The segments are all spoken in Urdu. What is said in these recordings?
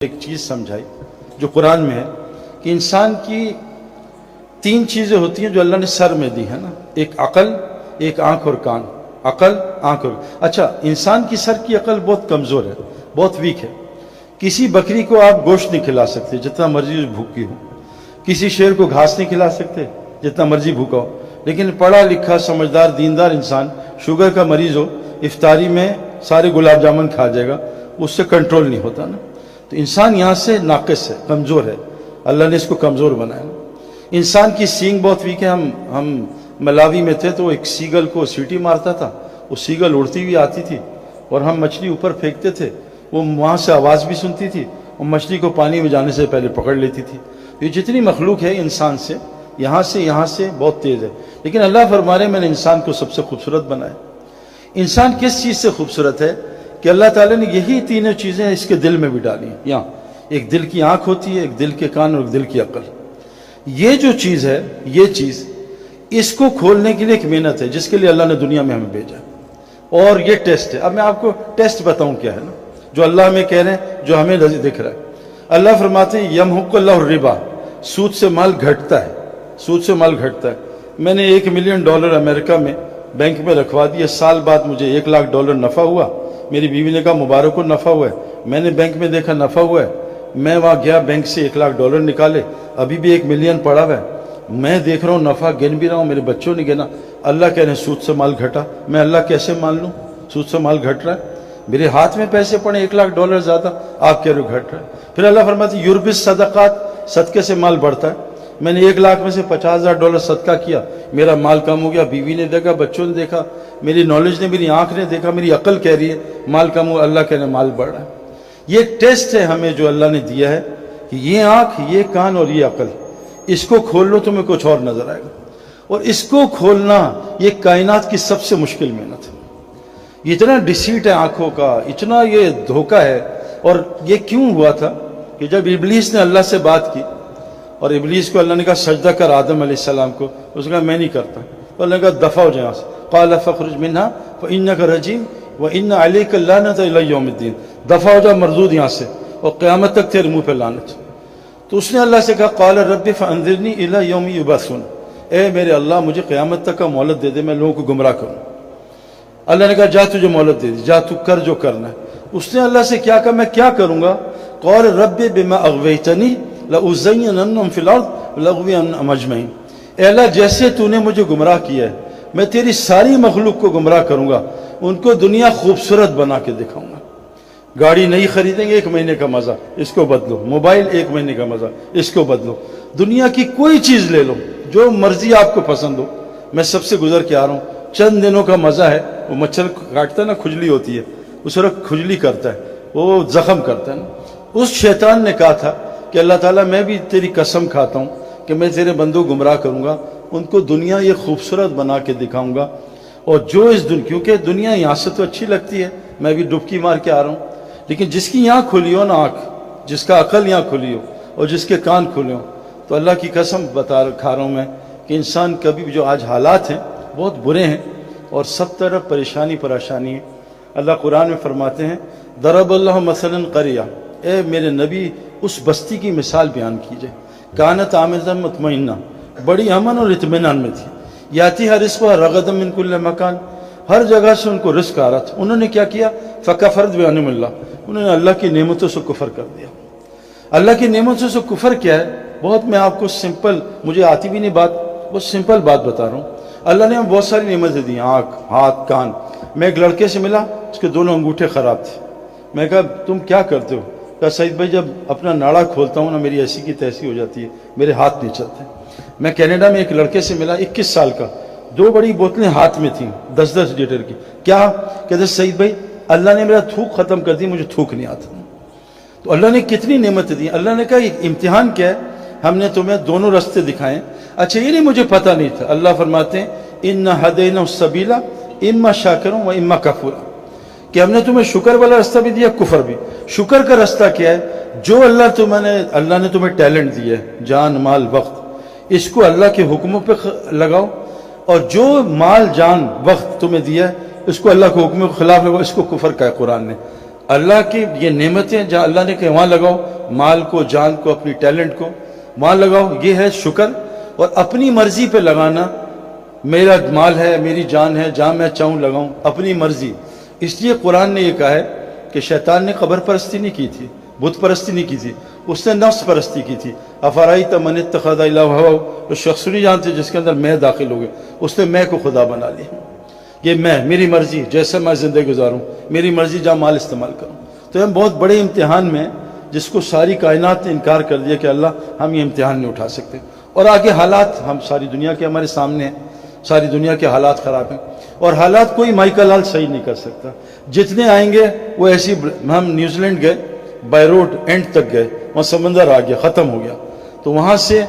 ایک چیز سمجھائی جو قرآن میں ہے کہ انسان کی تین چیزیں ہوتی ہیں جو اللہ نے سر میں دی ہے نا، ایک عقل، ایک آنکھ اور کان۔ عقل، آنکھ اور اچھا، انسان کی سر کی عقل بہت کمزور ہے، بہت ویک ہے۔ کسی بکری کو آپ گوشت نہیں کھلا سکتے جتنا مرضی بھوکی ہو، کسی شیر کو گھاس نہیں کھلا سکتے جتنا مرضی بھوکا ہو، لیکن پڑھا لکھا سمجھدار دیندار انسان شوگر کا مریض ہو، افطاری میں سارے گلاب جامن کھا جائے گا، اس سے کنٹرول نہیں ہوتا نا۔ تو انسان یہاں سے ناقص ہے، کمزور ہے، اللہ نے اس کو کمزور بنایا۔ انسان کی سینگ بہت ویک ہے۔ ہم ملاوی میں تھے تو ایک سیگل کو سیٹی مارتا تھا، وہ سیگل اڑتی ہوئی آتی تھی اور ہم مچھلی اوپر پھینکتے تھے، وہ وہاں سے آواز بھی سنتی تھی اور مچھلی کو پانی میں جانے سے پہلے پکڑ لیتی تھی۔ یہ جتنی مخلوق ہے انسان سے یہاں سے بہت تیز ہے، لیکن اللہ فرما رہے ہیں میں نے انسان کو سب سے خوبصورت بنایا۔ انسان کس چیز سے خوبصورت ہے کہ اللہ تعالیٰ نے یہی تینوں چیزیں اس کے دل میں بھی ڈالی ہیں۔ یہاں ایک دل کی آنکھ ہوتی ہے، ایک دل کے کان اور ایک دل کی عقل۔ یہ جو چیز ہے، یہ چیز اس کو کھولنے کے لیے ایک محنت ہے جس کے لیے اللہ نے دنیا میں ہمیں بھیجا، اور یہ ٹیسٹ ہے۔ اب میں آپ کو ٹیسٹ بتاؤں کیا ہے نا، جو اللہ ہمیں کہہ رہے ہیں، جو ہمیں دکھ رہا ہے۔ اللہ فرماتے ہیں یمحق اللہ الربا، سود سے مال گھٹتا ہے، سود سے مال گھٹتا ہے۔ میں نے $1 ملین امریکہ میں بینک میں رکھوا دیا، سال بعد مجھے $1,00,000 نفع ہوا۔ میری بیوی نے کہا مبارک ہو، نفع ہوا ہے۔ میں نے بینک میں دیکھا نفع ہوا ہے، میں وہاں گیا بینک سے $1,00,000 نکالے، ابھی بھی 1 ملین پڑا ہوا ہے۔ میں دیکھ رہا ہوں نفع گن بھی رہا ہوں، میرے بچوں نے گنا۔ اللہ کہہ رہے ہیں سود سے مال گھٹا، میں اللہ کیسے مان لوں؟ سود سے مال گھٹ رہا ہے، میرے ہاتھ میں پیسے پڑے $1,00,000 زیادہ، آپ کہہ رہے ہو گھٹ رہا ہے۔ پھر اللہ فرماتے ہیں یربی صدقات، صدقے سے مال بڑھتا ہے۔ میں نے 1,00,000 میں سے $50,000 صدقہ کیا، میرا مال کم ہو گیا۔ بیوی نے دیکھا، بچوں نے دیکھا، میری نالج نے، میری آنکھ نے دیکھا، میری عقل کہہ رہی ہے مال کم ہو، اللہ کہہ رہے ہیں مال بڑھ رہا ہے۔ یہ ایک ٹیسٹ ہے ہمیں جو اللہ نے دیا ہے کہ یہ آنکھ، یہ کان اور یہ عقل، اس کو کھول لو تمہیں کچھ اور نظر آئے گا۔ اور اس کو کھولنا یہ کائنات کی سب سے مشکل محنت ہے۔ اتنا ڈیسیٹ ہے آنکھوں کا، اتنا یہ دھوکہ ہے۔ اور یہ کیوں ہوا تھا کہ جب ابلیس نے اللہ سے بات کی اور ابلیس کو اللہ نے کہا سجدہ کر آدم علیہ السلام کو، اس نے کہا میں نہیں کرتا، تو اللہ نے کہا دفع ہو جائے یہاں سے، قال فاخرج منها فإنك رجيم وإن عليك اللعنة إلى يوم الدين، دفع ہو جا مردود یہاں سے، اور قیامت تک تیرے منہ پہ لعنت۔ تو اس نے اللہ سے کہا قال رب فانظرني إلى يوم يبعثون، اے میرے اللہ مجھے قیامت تک کا مہلت دے دے، میں لوگوں کو گمراہ کروں۔ اللہ نے کہا جا تجھے مہلت دے دی، جا تو کر جو کرنا ہے۔ اس نے اللہ سے کیا کہا میں کیا کروں گا؟ قال رب بما اغويتني لأزيننهم في الأرض ولأغوينهم أجمعين، اے اللہ جیسے تو نے مجھے گمراہ کیا ہے میں تیری ساری مخلوق کو گمراہ کروں گا، ان کو دنیا خوبصورت بنا کے دکھاؤں گا۔ گاڑی نہیں خریدیں گے، 1 مہینے کا مزہ، اس کو بدلو۔ موبائل 1 مہینے کا مزہ، اس کو بدلو۔ دنیا کی کوئی چیز لے لو، جو مرضی آپ کو پسند ہو۔ میں سب سے گزر کے آ رہا ہوں، چند دنوں کا مزہ ہے۔ وہ مچھر کاٹتا ہے نا، کھجلی ہوتی ہے، اس وقت کھجلی کرتا ہے، وہ زخم کرتا ہے نا۔ اس شیطان نے کہا تھا کہ اللہ تعالیٰ میں بھی تیری قسم کھاتا ہوں کہ میں تیرے بندوں گمراہ کروں گا، ان کو دنیا یہ خوبصورت بنا کے دکھاؤں گا۔ اور جو اس دنیا، کیونکہ دنیا یہاں سے تو اچھی لگتی ہے، میں بھی ڈبکی مار کے آ رہا ہوں، لیکن جس کی یہاں کھلی ہو نا آنکھ، جس کا عقل یہاں کھلی ہو اور جس کے کان کھلے ہوں، تو اللہ کی قسم کھا رہا ہوں میں کہ انسان کبھی بھی، جو آج حالات ہیں بہت برے ہیں اور سب طرف پریشانی ہے۔ اللہ قرآن میں فرماتے ہیں ضرب اللہ مثلا قریہ، اے میرے نبی اس بستی کی مثال بیان کیجئے، کانت آمنۃ مطمئنہ، بڑی امن اور اطمینان میں تھی، یاتیھا رزقھا رغدا من کل مکان، ہر جگہ سے ان کو رزق آ رہا تھا۔ انہوں نے کیا کیا؟ فکفرت بانعم اللہ، انہوں نے اللہ کی نعمتوں سے کفر کر دیا۔ اللہ کی نعمتوں سے کفر کیا ہے؟ بہت، میں آپ کو سمپل، مجھے آتی بھی نہیں بات، بہت سمپل بات بتا رہا ہوں۔ اللہ نے ہمیں بہت ساری نعمتیں دی، آنکھ، ہاتھ، کان۔ میں ایک لڑکے سے ملا، اس کے دونوں انگوٹھے خراب تھے۔ میں کہا تم کیا کرتے ہو؟ کہا سعید بھائی جب اپنا ناڑا کھولتا ہوں نا میری ایسی کی تیسی ہو جاتی ہے، میرے ہاتھ نہیں چلتے۔ میں کینیڈا میں ایک لڑکے سے ملا، 21 سال کا، 2 بڑی بوتلیں ہاتھ میں تھیں 10-10 لیٹر کی۔ کیا کہتے سعید بھائی اللہ نے میرا تھوک ختم کر دی، مجھے تھوک نہیں آتا۔ تو اللہ نے کتنی نعمتیں دی۔ اللہ نے کہا یہ امتحان کیا ہے؟ ہم نے تمہیں دونوں راستے دکھائے۔ اچھا یہ نہیں مجھے پتہ نہیں تھا۔ اللہ فرماتے ہیں انا ہدینہ السبیل اما شاکرا و اما کفورا، کہ ہم نے تمہیں شکر والا راستہ بھی دیا، کفر بھی۔ شکر کا راستہ کیا ہے؟ جو اللہ نے تمہیں ٹیلنٹ دیا ہے، جان، مال، وقت، اس کو اللہ کے حکموں پہ لگاؤ، اور جو مال، جان، وقت تمہیں دیا ہے اس کو اللہ کے حکموں کے خلاف لگاؤ، اس کو کفر کہا ہے قرآن نے۔ اللہ کی یہ نعمتیں جہاں اللہ نے کہ وہاں لگاؤ، مال کو، جان کو، اپنی ٹیلنٹ کو وہاں لگاؤ، یہ ہے شکر۔ اور اپنی مرضی پہ لگانا، میرا مال ہے، میری جان ہے، جہاں میں چاہوں لگاؤں، اپنی مرضی۔ اس لیے قرآن نے یہ کہا ہے کہ شیطان نے قبر پرستی نہیں کی تھی، بت پرستی نہیں کی تھی، اس نے نفس پرستی کی تھی۔ افرائیت من اتخذ الہ ہواہ، اس شخص نہیں جانتے جس کے اندر میں داخل ہو گئے، اس نے میں کو خدا بنا لیا۔ یہ میں، میری مرضی، جیسے میں زندگی گزاروں، میری مرضی جہاں مال استعمال کروں۔ تو ہم بہت بڑے امتحان میں، جس کو ساری کائنات نے انکار کر دیا کہ اللہ ہم یہ امتحان نہیں اٹھا سکتے۔ اور آگے حالات ہم ساری دنیا کے ہمارے سامنے ہیں، ساری دنیا کے حالات خراب ہیں، اور حالات کوئی مائیکل حال صحیح نہیں کر سکتا۔ جتنے آئیں گے وہ ایسی، ہم نیوزی لینڈ گئے، بائی روڈ اینڈ تک گئے، وہاں سمندر آ گیا، ختم ہو گیا، تو وہاں سے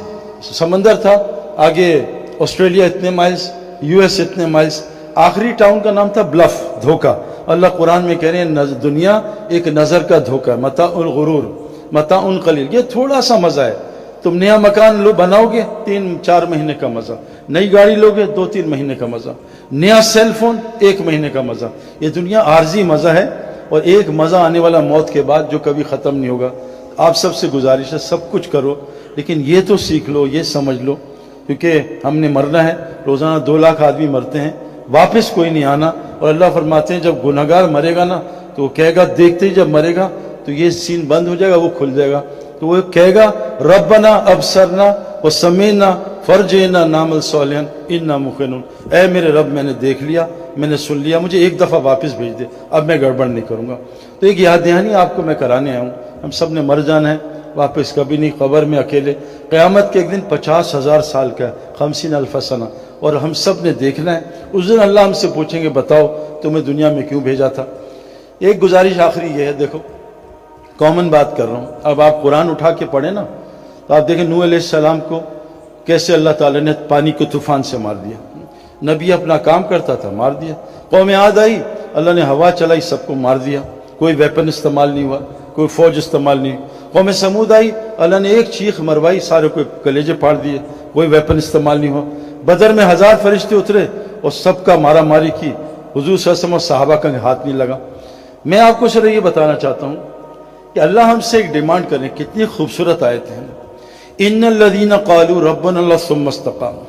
سمندر تھا، آگے آسٹریلیا اتنے مائلز، یو ایس اتنے مائلز، آخری ٹاؤن کا نام تھا بلف، دھوکہ۔ اللہ قرآن میں کہہ رہے ہیں دنیا ایک نظر کا دھوکہ، متاع الغرور، متاع قلیل، یہ تھوڑا سا مزہ ہے۔ تم نیا مکان بناؤ گے 3-4 مہینے کا مزہ، نئی گاڑی لوگے 2-3 مہینے کا مزہ، نیا سیل فون 1 مہینے کا مزہ۔ یہ دنیا عارضی مزہ ہے، اور ایک مزہ آنے والا موت کے بعد جو کبھی ختم نہیں ہوگا۔ آپ سب سے گزارش ہے سب کچھ کرو، لیکن یہ تو سیکھ لو، یہ سمجھ لو، کیونکہ ہم نے مرنا ہے، روزانہ 2 لاکھ آدمی مرتے ہیں، واپس کوئی نہیں آنا۔ اور اللہ فرماتے ہیں جب گنہگار مرے گا نا تو وہ کہے گا، دیکھتے ہی جب مرے گا تو یہ سین بند ہو جائے گا، وہ کھل جائے گا، تو وہ کہے گا ربنا ابصرنا وسمعنا فرجعنا نعمل صالحا انا موقنون، اے میرے رب میں نے دیکھ لیا، میں نے سن لیا، مجھے ایک دفعہ واپس بھیج دے، اب میں گڑبڑ نہیں کروں گا۔ تو ایک یاد دہانی آپ کو میں کرانے آیا ہوں، ہم سب نے مر جانا ہے، واپس کبھی نہیں، قبر میں اکیلے۔ قیامت کے ایک دن 50,000 سال کا ہے، 50,000 سنہ، اور ہم سب نے دیکھنا ہے۔ اس دن اللہ ہم سے پوچھیں گے بتاؤ تمہیں دنیا میں کیوں بھیجا تھا۔ ایک گزارش آخری یہ ہے، دیکھو کامن بات کر رہا ہوں، اب آپ قرآن اٹھا کے پڑھیں نا تو آپ دیکھیں نوح علیہ السلام کو کیسے اللہ تعالیٰ نے پانی کو طوفان سے مار دیا۔ نبی اپنا کام کرتا تھا، مار دیا۔ قوم عاد آئی، اللہ نے ہوا چلائی، سب کو مار دیا، کوئی ویپن استعمال نہیں ہوا، کوئی فوج استعمال نہیں۔ قوم سمود آئی، اللہ نے ایک چیخ مروائی، سارے کو کلیجے پھاڑ دیے، کوئی ویپن استعمال نہیں ہوا۔ بدر میں 1000 فرشتے اترے اور سب کا مارا ماری کی، حضور صلی اللہ علیہ وسلم اور صحابہ کا ہاتھ نہیں لگا۔ میں آپ کو صرف یہ بتانا چاہتا ہوں کہ اللہ ہم سے ایک ڈیمانڈ کریں، کتنی خوبصورت آیت ہے، ان الذین قالوا ربنا اللہ ثم استقاموا،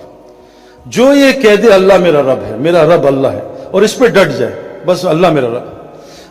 جو یہ کہہ دے اللہ میرا رب ہے، میرا رب اللہ ہے، اور اس پہ ڈٹ جائے، بس اللہ میرا رب ہے۔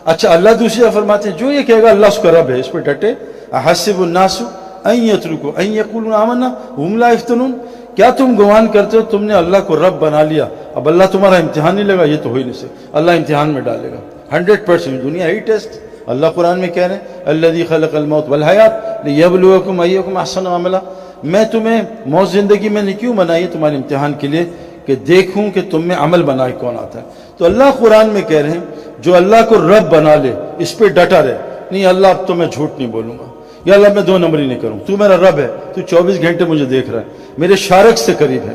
اچھا اللہ دوسری جگہ فرماتے ہیں جو یہ کہے گا اللہ اس کا رب ہے، اس پہ ڈٹے۔ احسب الناس ان یترکوا ان یقولوا آمنا وهم لا یفتنون، کیا تم گمان کرتے ہو تم نے اللہ کو رب بنا لیا، اب اللہ تمہارا امتحان نہیں لگا؟ یہ تو ہو ہی نہیں سکتا، اللہ امتحان میں ڈالے گا 100%۔ دنیا ہے ہی ٹیسٹ، اللہ قرآن میں کہہ رہے ہیں الذی خلق الموت والحیات لیبلوکم ایکم احسن عملا، میں تمہیں موت زندگی میں نے کیوں بنائی ہے؟ تمہارے امتحان کے لیے، کہ دیکھوں کہ تم میں عمل بنا کے کون آتا ہے۔ تو اللہ قرآن میں کہہ رہے ہیں جو اللہ کو رب بنا لے اس پہ ڈٹا رہے، نہیں اللہ اب تو میں جھوٹ نہیں بولوں گا، یا اللہ میں 2 نمبری نہیں کروں، تو میرا رب ہے، تو 24 گھنٹے مجھے دیکھ رہا ہے، میرے شارک سے قریب ہے۔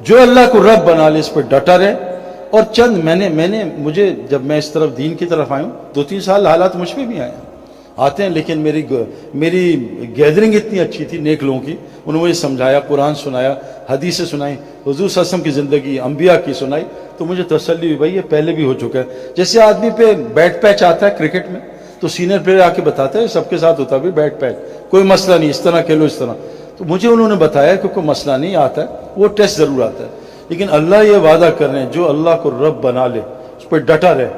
جو اللہ کو رب بنا لے اس پہ ڈٹا رہے۔ اور چند مجھے جب میں اس طرف دین کی طرف آیا ہوں 2-3 سال حالات مجھ پہ بھی آتے ہیں، لیکن میری گیدرنگ اتنی اچھی تھی نیک لوگوں کی، انہوں نے مجھے سمجھایا، قرآن سنایا، حدیثیں سنائی، حضور صلی اللہ علیہ وسلم کی زندگی، انبیاء کی سنائی، تو مجھے تسلی ہوئی بھائی یہ پہلے بھی ہو چکا ہے۔ جیسے آدمی پہ بیٹ پیچ آتا ہے کرکٹ میں تو سینئر پلیئر آ کے بتاتا ہے، سب کے ساتھ ہوتا ہے بیٹ پیچ، کوئی مسئلہ نہیں، اس طرح کھیلو اس طرح۔ تو مجھے انہوں نے بتایا کہ کوئی مسئلہ نہیں آتا ہے، وہ ٹیسٹ ضرور آتا ہے، لیکن اللہ یہ وعدہ کر رہے ہیں جو اللہ کو رب بنا لے اس پہ ڈٹا رہے۔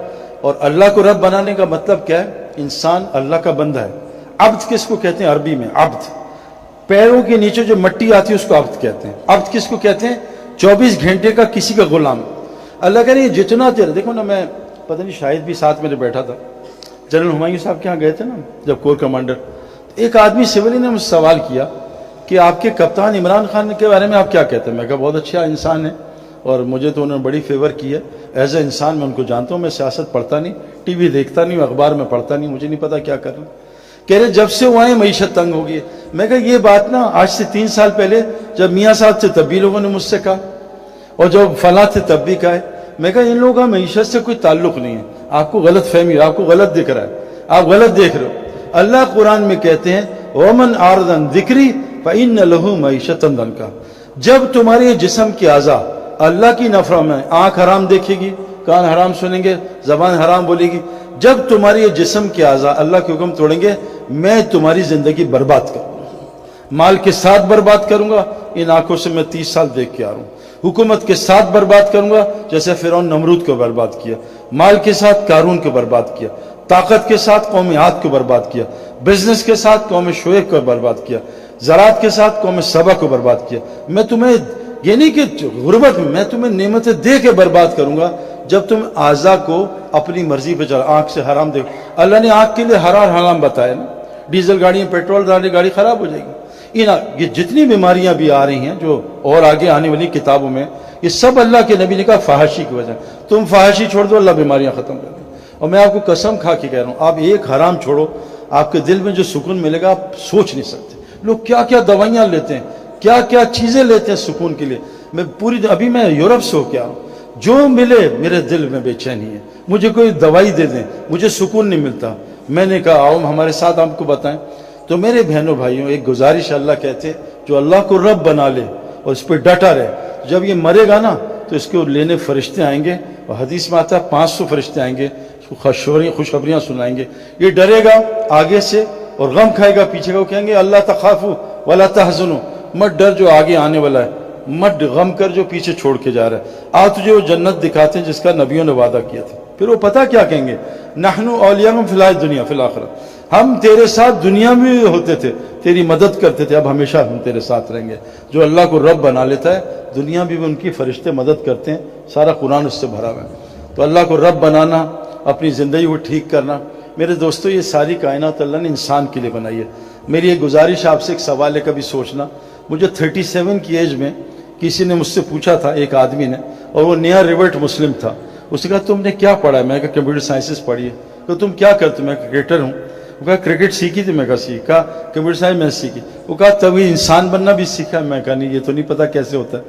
اور اللہ کو رب بنانے کا مطلب کیا ہے؟ انسان اللہ کا بندہ ہے۔ عبد کس کو کہتے ہیں عربی میں؟ عبد، پیروں کے نیچے جو مٹی آتی ہے اس کو عبد کہتے ہیں۔ عبد کس کو کہتے ہیں؟ 24 گھنٹے کا کسی کا غلام۔ اللہ کہہ رہے ہیں جتنا دیر، دیکھو نا، میں پتہ نہیں شاید بھی ساتھ میرے بیٹھا تھا، جنرل ہمایوں صاحب کے یہاں گئے تھے نا جب کور کمانڈر، ایک آدمی سولی نے مجھ سے سوال کیا کہ آپ کے کپتان عمران خان کے بارے میں آپ کیا کہتے ہیں؟ میں کہا بہت اچھا انسان ہے، اور مجھے تو انہوں نے بڑی فیور کی ہے، ایز اے انسان میں ان کو جانتا ہوں، میں سیاست پڑھتا نہیں، ٹی وی دیکھتا نہیں، اخبار میں پڑھتا نہیں، مجھے نہیں پتا کیا کر رہے ہیں۔ کہہ رہے جب سے وہ آئے معیشت تنگ ہو گئی ہے۔ میں کہا یہ بات نا آج سے 3 سال پہلے جب میاں صاحب سے تب بھی لوگوں نے مجھ سے کہا، اور جب فلاں تھے تب بھی کہا ہے۔ میں کہا ان لوگوں کا معیشت سے کوئی تعلق نہیں ہے، آپ کو غلط فہمی ہے، آپ کو غلط دکھ رہا ہے، آپ غلط دیکھ رہے ہو۔ اللہ قرآن میں کہتے ہیں وَمَنْ أَعْرَضَ عَنْ ذِكْرِي فَإِنَّ لَهُ مَعِيشَةً ضَنْكًا، جب تمہارے جسم کی اعضاء اللہ کی نافرمانی میں، آنکھ حرام دیکھے گی، کان حرام سنیں گے، زبان حرام بولے گی. جب تمہاری یہ جسم کے اعضاء اللہ کے حکم توڑیں گے، میں تمہاری زندگی برباد کروں گا، مال کے ساتھ برباد کروں گا. ان آنکھوں سے میں 30 سال دیکھ کے آ رہا ہوں. حکومت کے ساتھ برباد کروں گا، جیسے فرعون نمرود کو برباد کیا. مال کے ساتھ قارون کو برباد کیا. طاقت کے ساتھ قوم عاد کو برباد کیا. بزنس کے ساتھ قوم شعیب کو برباد کیا. زراعت کے ساتھ قوم سبا کو برباد کیا. میں تمہیں یہ نہیں کہ غربت میں تمہیں نعمتیں دے کے برباد کروں گا جب تم اعضاء کو اپنی مرضی پہ چلا. آنکھ سے حرام دیکھو. اللہ نے آنکھ کے لیے حرام بتایا نا. ڈیزل گاڑی میں پیٹرول ڈالنے گاڑی خراب ہو جائے گی. یہ جتنی بیماریاں بھی آ رہی ہیں جو اور آگے آنے والی کتابوں میں، یہ سب اللہ کے نبی نے کہا فحاشی کی وجہ. تم فحاشی چھوڑ دو، اللہ بیماریاں ختم کر دے. اور میں آپ کو قسم کھا کے کہہ رہا ہوں، آپ ایک حرام چھوڑو، آپ کے دل میں جو سکون ملے گا آپ سوچ نہیں سکتے. لوگ کیا کیا دوائیاں لیتے ہیں، کیا کیا چیزیں لیتے ہیں سکون کے لیے. میں ابھی میں یورپ سے ہو کے آ رہا ہوں، جو ملے میرے دل میں بے چینی ہے. مجھے کوئی دوائی دے دیں، مجھے سکون نہیں ملتا. میں نے کہا آؤ ہمارے ساتھ آپ کو بتائیں. تو میرے بہنوں بھائیوں، ایک گزارش اللہ کہتے جو اللہ کو رب بنا لے اور اس پہ ڈٹا رہے، جب یہ مرے گا نا تو اس کو لینے فرشتے آئیں گے. اور حدیث میں آتا ہے 500 فرشتے آئیں گے، خوشخبریاں سنائیں گے. یہ ڈرے گا آگے سے اور غم کھائے گا پیچھے کا. وہ کہیں گے اللہ تخافوا ولا تحزنوا، مت ڈر جو آگے آنے والا ہے، مت غم کر جو پیچھے چھوڑ کے جا رہا ہے. تجھے وہ جنت دکھاتے ہیں جس کا نبیوں نے وعدہ کیا تھا. پھر وہ پتہ کیا کہیں گے، نحن اولیاءکم فی الحیاۃ الدنیا فی الآخرہ، ہم تیرے ساتھ دنیا میں ہوتے تھے، تیری مدد کرتے تھے، اب ہمیشہ ہم تیرے ساتھ رہیں گے. جو اللہ کو رب بنا لیتا ہے دنیا بھی ان کی فرشتے مدد کرتے ہیں. سارا قرآن اس سے بھرا ہوا ہے. تو اللہ کو رب بنانا، اپنی زندگی کو ٹھیک کرنا. میرے دوستو، یہ ساری کائنات اللہ نے انسان کے لیے بنائی ہے. میری ایک گزارش آپ سے، ایک سوال ہے کبھی سوچنا. مجھے 37 کی ایج میں کسی نے مجھ سے پوچھا تھا، ایک آدمی نے، اور وہ نیا ریورٹ مسلم تھا. اس نے کہا تم نے کیا پڑھا ہے؟ میں نے کہا کمپیوٹر سائنسز پڑھی ہے. تو تم کیا کرتے؟ میں کرکٹر ہوں. وہ کہا کرکٹ سیکھی تھی؟ میں کہا سیکھا. کمپیوٹر سائنس میں سیکھی. وہ کہا تبھی انسان بننا بھی سیکھا؟ میں کہا نہیں، یہ تو نہیں پتا کیسے ہوتا ہے.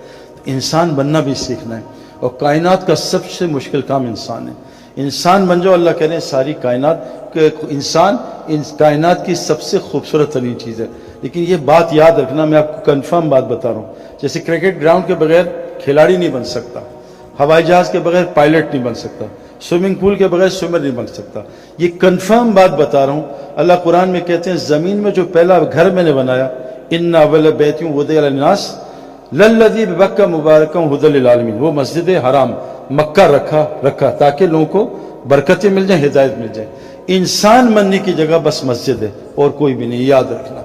انسان بننا بھی سیکھنا ہے. اور کائنات کا سب سے مشکل کام انسان ہے. انسان بن جاؤ. اللہ کہہ رہے ہیں ساری کائنات، انسان کائنات کی سب سے خوبصورت ترین چیز ہے. لیکن یہ بات یاد رکھنا، میں آپ کو کنفرم بات بتا رہا ہوں. جیسے کرکٹ گراؤنڈ کے بغیر کھلاڑی نہیں بن سکتا، ہوائی جہاز کے بغیر پائلٹ نہیں بن سکتا، سوئمنگ پول کے بغیر سوئمر نہیں بن سکتا. یہ کنفرم بات بتا رہا ہوں. اللہ قرآن میں کہتے ہیں زمین میں جو پہلا گھر میں نے بنایا، ان اول بیت وضع للناس للذی ببکہ مبارکا ھدی للعالمین، وہ مسجد حرام مکہ رکھا تاکہ لوگوں کو برکتیں مل جائیں، ہدایت مل جائے. انسان بننے کی جگہ بس مسجد ہے اور کوئی بھی نہیں. یاد رکھنا،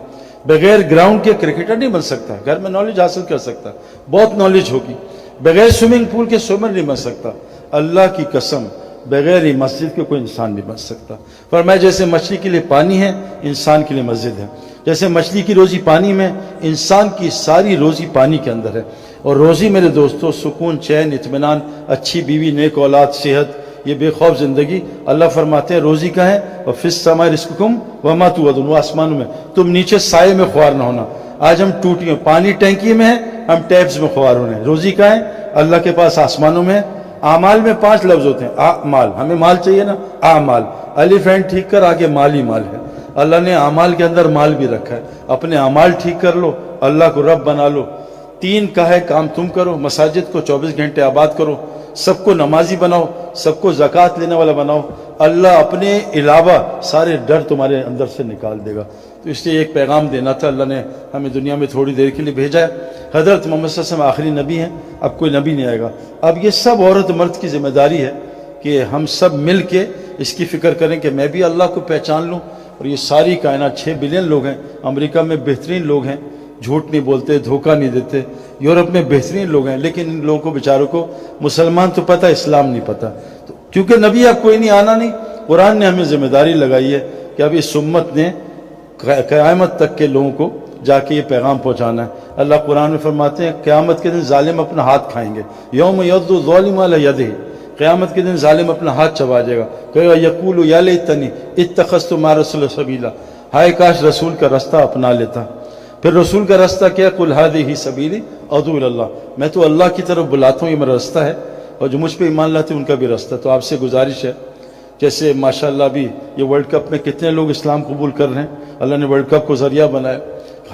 بغیر گراؤنڈ کے کرکٹر نہیں بن سکتا. گھر میں نالج حاصل کر سکتا، بہت نالج ہوگی. بغیر سوئمنگ پول کے سوئمر نہیں بن سکتا. اللہ کی قسم بغیر ہی مسجد کے کوئی انسان نہیں بن سکتا. فرمایا جیسے مچھلی کے لیے پانی ہے، انسان کے لیے مسجد ہے. جیسے مچھلی کی روزی پانی میں، انسان کی ساری روزی پانی کے اندر ہے. اور روزی میرے دوستو، سکون، چین، اطمینان، اچھی بیوی، نیک اولاد، صحت، یہ بے خوف زندگی. اللہ فرماتے ہیں روزی کا ہے، اور فی السماء رزقکم وما توعدون، وہ آسمانوں میں، تم نیچے سائے میں خوار نہ ہونا. آج ہم ٹوٹیوں، پانی ٹینکی میں ہے، ہم ٹیپس میں خوار ہونے. روزی کا ہے اللہ کے پاس، آسمانوں میں. اعمال میں 5 لفظ ہوتے ہیں. مال، ہمیں مال چاہیے نا، اعمال، الف اینڈ ٹھیک کر، آگے مال ہی مال ہے. اللہ نے اعمال کے اندر مال بھی رکھا ہے. اپنے اعمال ٹھیک کر لو، اللہ کو رب بنا لو. 3 کا ہے کام تم کرو. مساجد کو 24 گھنٹے آباد کرو، سب کو نمازی بناؤ، سب کو زکوٰۃ لینے والا بناؤ. اللہ اپنے علاوہ سارے ڈر تمہارے اندر سے نکال دے گا. تو اس لیے ایک پیغام دینا تھا. اللہ نے ہمیں دنیا میں تھوڑی دیر کے لیے بھیجا ہے. حضرت محمد صلی اللہ علیہ وسلم آخری نبی ہیں، اب کوئی نبی نہیں آئے گا. اب یہ سب عورت مرد کی ذمہ داری ہے کہ ہم سب مل کے اس کی فکر کریں کہ میں بھی اللہ کو پہچان لوں. اور یہ ساری کائنات 6 بلین لوگ ہیں. امریکہ میں بہترین لوگ ہیں، جھوٹ نہیں بولتے، دھوکہ نہیں دیتے. یورپ میں بہترین لوگ ہیں، لیکن ان لوگوں کو بیچاروں کو مسلمان تو پتہ، اسلام نہیں پتہ. تو کیونکہ نبی اب کوئی نہیں، آنا نہیں. قرآن نے ہمیں ذمہ داری لگائی ہے کہ اب اس امت نے قیامت تک کے لوگوں کو جا کے یہ پیغام پہنچانا ہے. اللہ قرآن میں فرماتے ہیں قیامت کے دن ظالم اپنا ہاتھ کھائیں گے. یوم یعض الظالم علی یدہ، قیامت کے دن ظالم اپنا ہاتھ چبا جائے گا. کہے گا یقول یا لیتنی اتخذت مع الرسول سبیلا، ہائے کاش رسول کا راستہ اپنا لیتا. پھر رسول کا راستہ کیا؟ قل ھذہ سبیلی ادعو الی اللہ، میں تو اللہ کی طرف بلاتا ہوں، یہ میرا راستہ ہے. اور جو مجھ پہ ایمان لاتے ہیں ان کا بھی راستہ. تو آپ سے گزارش ہے، جیسے ماشاءاللہ بھی یہ ورلڈ کپ میں کتنے لوگ اسلام قبول کر رہے ہیں. اللہ نے ورلڈ کپ کو ذریعہ بنایا.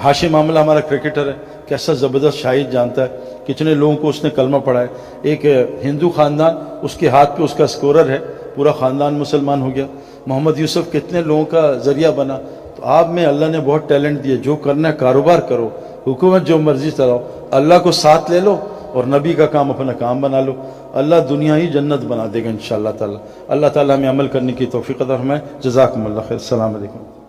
ہاشم معاملہ ہمارا کرکٹر ہے، کیسا زبردست شاہد جانتا ہے، کتنے لوگوں کو اس نے کلمہ پڑھا ہے. ایک ہندو خاندان، اس کے ہاتھ پہ اس کا اسکورر ہے، پورا خاندان مسلمان ہو گیا. محمد یوسف کتنے لوگوں کا ذریعہ بنا. تو آپ میں اللہ نے بہت ٹیلنٹ دیا. جو کرنا ہے کاروبار کرو، حکومت جو مرضی چلاؤ، اللہ کو ساتھ لے لو اور نبی کا کام اپنا کام بنا لو. اللہ دنیا ہی جنت بنا دے گا انشاءاللہ تعالی. اللہ تعالی ہمیں عمل کرنے کی توفیق عطا فرمائے. جزاکم اللہ خیر. السلام علیکم.